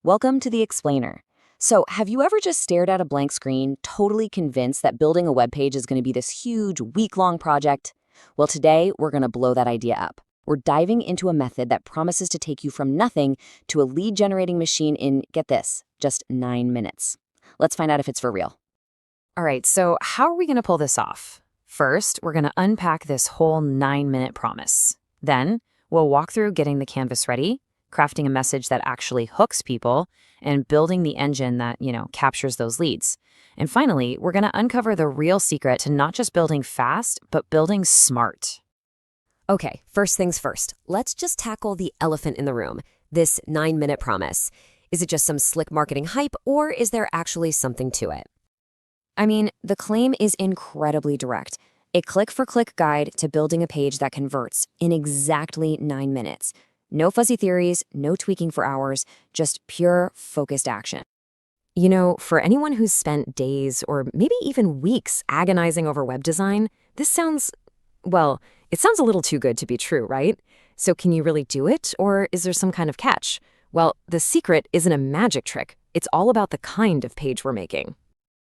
Welcome to the Explainer. So, have you ever just stared at a blank screen, totally convinced that building a web page is going to be this huge, week-long project? Well, today, we're going to blow that idea up. We're diving into a method that promises to take you from nothing to a lead-generating machine in, get this, just 9 minutes. Let's find out if it's for real. All right, so how are we going to pull this off? First, we're going to unpack this whole 9-minute promise. Then, we'll walk through getting the canvas ready, crafting a message that actually hooks people, and building the engine that, captures those leads. And finally, we're going to uncover the real secret to not just building fast, but building smart. Okay, first things first. Let's just tackle the elephant in the room, this 9-minute promise. Is it just some slick marketing hype, or is there actually something to it? I mean, the claim is incredibly direct. A click-for-click guide to building a page that converts in exactly 9 minutes. No fuzzy theories, no tweaking for hours, just pure, focused action. For anyone who's spent days or maybe even weeks agonizing over web design, this sounds, it sounds a little too good to be true, right? So can you really do it, or is there some kind of catch? Well, the secret isn't a magic trick. It's all about the kind of page we're making.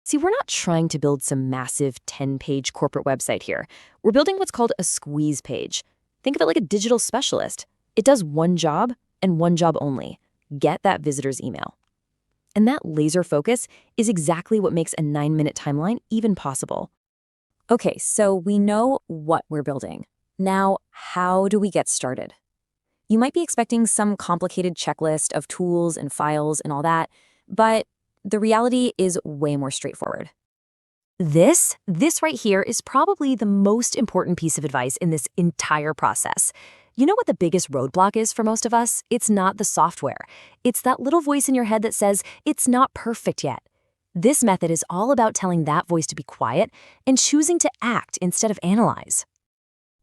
See, we're not trying to build some massive 10-page corporate website here. We're building what's called a squeeze page. Think of it like a digital specialist. It does one job and one job only: get that visitor's email. And that laser focus is exactly what makes a 9-minute timeline even possible. Okay, so we know what we're building. Now, how do we get started? You might be expecting some complicated checklist of tools and files and all that, but the reality is way more straightforward. This right here is probably the most important piece of advice in this entire process. You know what the biggest roadblock is for most of us? It's not the software. It's that little voice in your head that says, it's not perfect yet. This method is all about telling that voice to be quiet and choosing to act instead of analyze.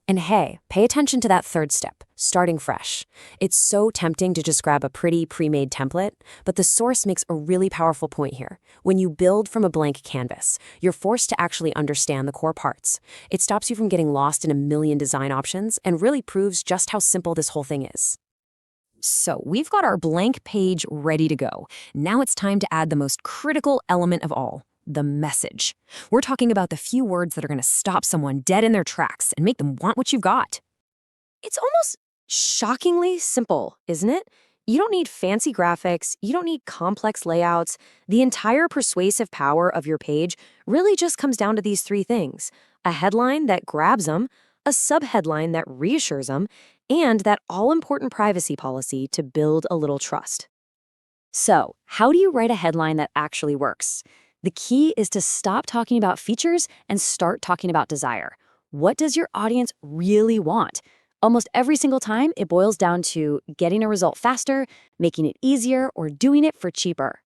And hey, pay attention to that third step, starting fresh. It's so tempting to just grab a pretty pre-made template, but the source makes a really powerful point here. When you build from a blank canvas, you're forced to actually understand the core parts. It stops you from getting lost in a million design options and really proves just how simple this whole thing is. So we've got our blank page ready to go. Now it's time to add the most critical element of all: the message. We're talking about the few words that are going to stop someone dead in their tracks and make them want what you've got. It's almost shockingly simple, isn't it? You don't need fancy graphics. You don't need complex layouts. The entire persuasive power of your page really just comes down to these three things: a headline that grabs them, a subheadline that reassures them, and that all-important privacy policy to build a little trust. So, how do you write a headline that actually works? The key is to stop talking about features and start talking about desire. What does your audience really want? Almost every single time, it boils down to getting a result faster, making it easier, or doing it for cheaper.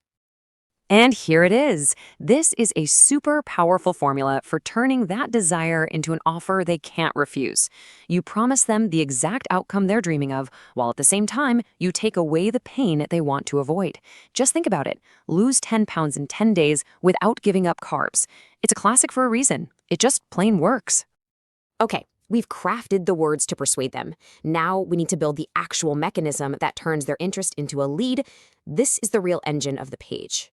And here it is. This is a super powerful formula for turning that desire into an offer they can't refuse. You promise them the exact outcome they're dreaming of, while at the same time, you take away the pain they want to avoid. Just think about it. Lose 10 pounds in 10 days without giving up carbs. It's a classic for a reason. It just plain works. Okay, we've crafted the words to persuade them. Now we need to build the actual mechanism that turns their interest into a lead. This is the real engine of the page.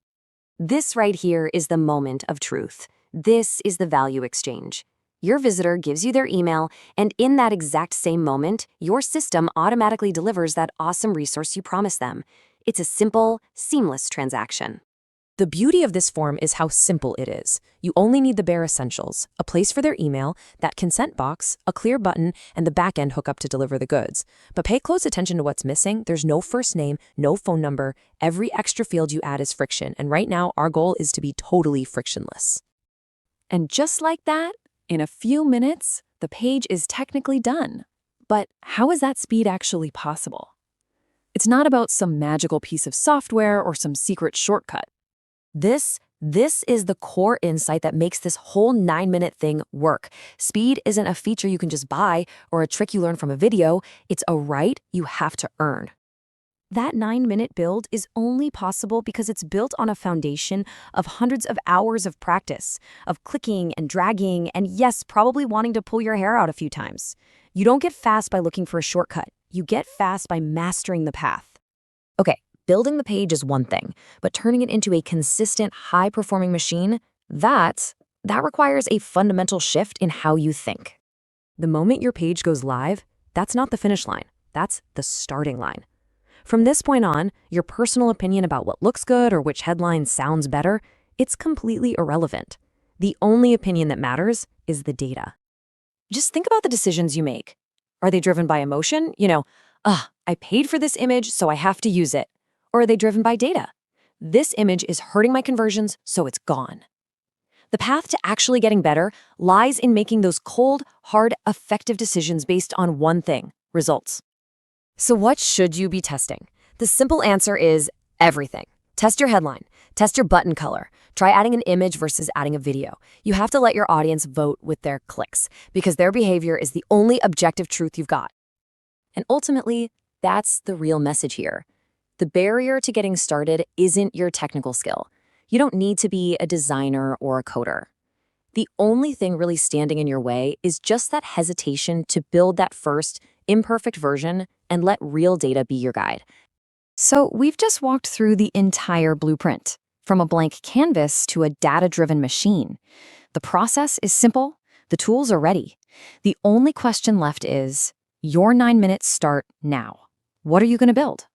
This right here is the moment of truth. This is the value exchange. Your visitor gives you their email, and in that exact same moment, your system automatically delivers that awesome resource you promised them. It's a simple, seamless transaction. The beauty of this form is how simple it is. You only need the bare essentials: a place for their email, that consent box, a clear button, and the back-end hookup to deliver the goods. But pay close attention to what's missing. There's no first name, no phone number. Every extra field you add is friction, and right now our goal is to be totally frictionless. And just like that, in a few minutes, the page is technically done. But how is that speed actually possible? It's not about some magical piece of software or some secret shortcut. This is the core insight that makes this whole 9-minute thing work. Speed isn't a feature you can just buy or a trick you learn from a video. It's a right you have to earn. That 9-minute build is only possible because it's built on a foundation of hundreds of hours of practice, of clicking and dragging, and yes, probably wanting to pull your hair out a few times. You don't get fast by looking for a shortcut. You get fast by mastering the path. Okay, Building the page is one thing, but turning it into a consistent, high-performing machine, that requires a fundamental shift in how you think. The moment your page goes live, that's not the finish line. That's the starting line. From this point on, your personal opinion about what looks good or which headline sounds better, it's completely irrelevant. The only opinion that matters is the data. Just think about the decisions you make. Are they driven by emotion? I paid for this image, so I have to use it. Or are they driven by data? This image is hurting my conversions, so it's gone. The path to actually getting better lies in making those cold, hard, effective decisions based on one thing: results. So what should you be testing? The simple answer is everything. Test your headline. Test your button color. Try adding an image versus adding a video. You have to let your audience vote with their clicks, because their behavior is the only objective truth you've got. And ultimately, that's the real message here. The barrier to getting started isn't your technical skill. You don't need to be a designer or a coder. The only thing really standing in your way is just that hesitation to build that first, imperfect version and let real data be your guide. So we've just walked through the entire blueprint, from a blank canvas to a data-driven machine. The process is simple. The tools are ready. The only question left is, your 9 minutes start now. What are you going to build?